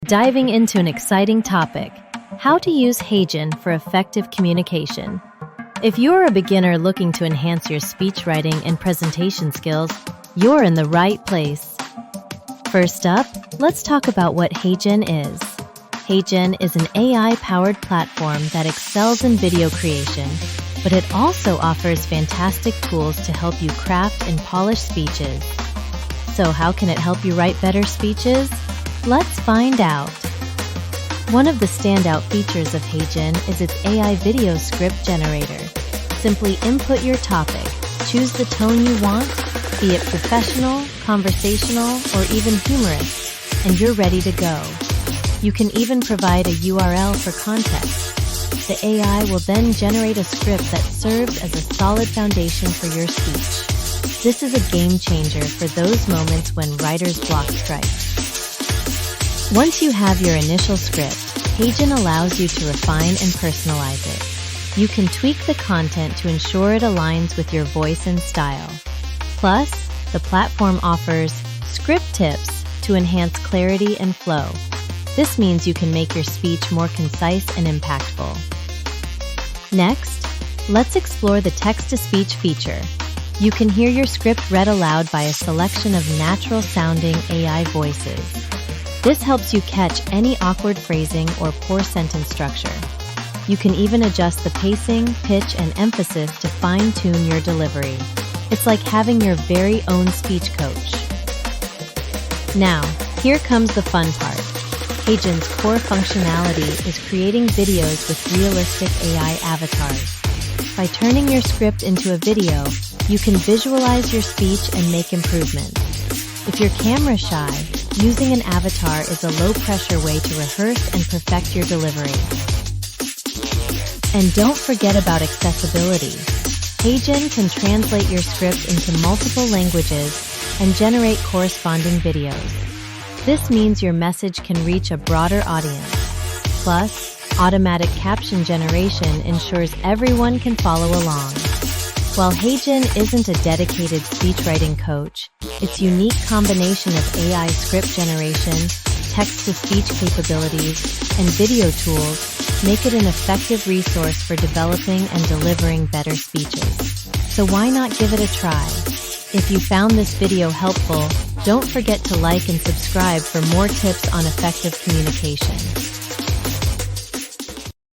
Diving into an exciting topic, how to use HeyGen for effective communication. If you're a beginner looking to enhance your speechwriting and presentation skills, you're in the right place. First up, let's talk about what HeyGen is. HeyGen is an AI-powered platform that excels in video creation, but it also offers fantastic tools to help you craft and polish speeches. So how can it help you write better speeches? Let's find out. One of the standout features of HeyGen is its AI video script generator. Simply input your topic, choose the tone you want, be it professional, conversational, or even humorous, and you're ready to go. You can even provide a URL for context. The AI will then generate a script that serves as a solid foundation for your speech. This is a game changer for those moments when writer's block strikes. Once you have your initial script, HeyGen allows you to refine and personalize it. You can tweak the content to ensure it aligns with your voice and style. Plus, the platform offers script tips to enhance clarity and flow. This means you can make your speech more concise and impactful. Next, let's explore the text-to-speech feature. You can hear your script read aloud by a selection of natural-sounding AI voices. This helps you catch any awkward phrasing or poor sentence structure. You can even adjust the pacing, pitch, and emphasis to fine-tune your delivery. It's like having your very own speech coach. Now, here comes the fun part. HeyGen's core functionality is creating videos with realistic AI avatars. By turning your script into a video, you can visualize your speech and make improvements. If you're camera shy, using an avatar is a low-pressure way to rehearse and perfect your delivery. And don't forget about accessibility. HeyGen can translate your script into multiple languages and generate corresponding videos. This means your message can reach a broader audience. Plus, automatic caption generation ensures everyone can follow along. While HeyGen isn't a dedicated speechwriting coach, its unique combination of AI script generation, text-to-speech capabilities, and video tools make it an effective resource for developing and delivering better speeches. So why not give it a try? If you found this video helpful, don't forget to like and subscribe for more tips on effective communication.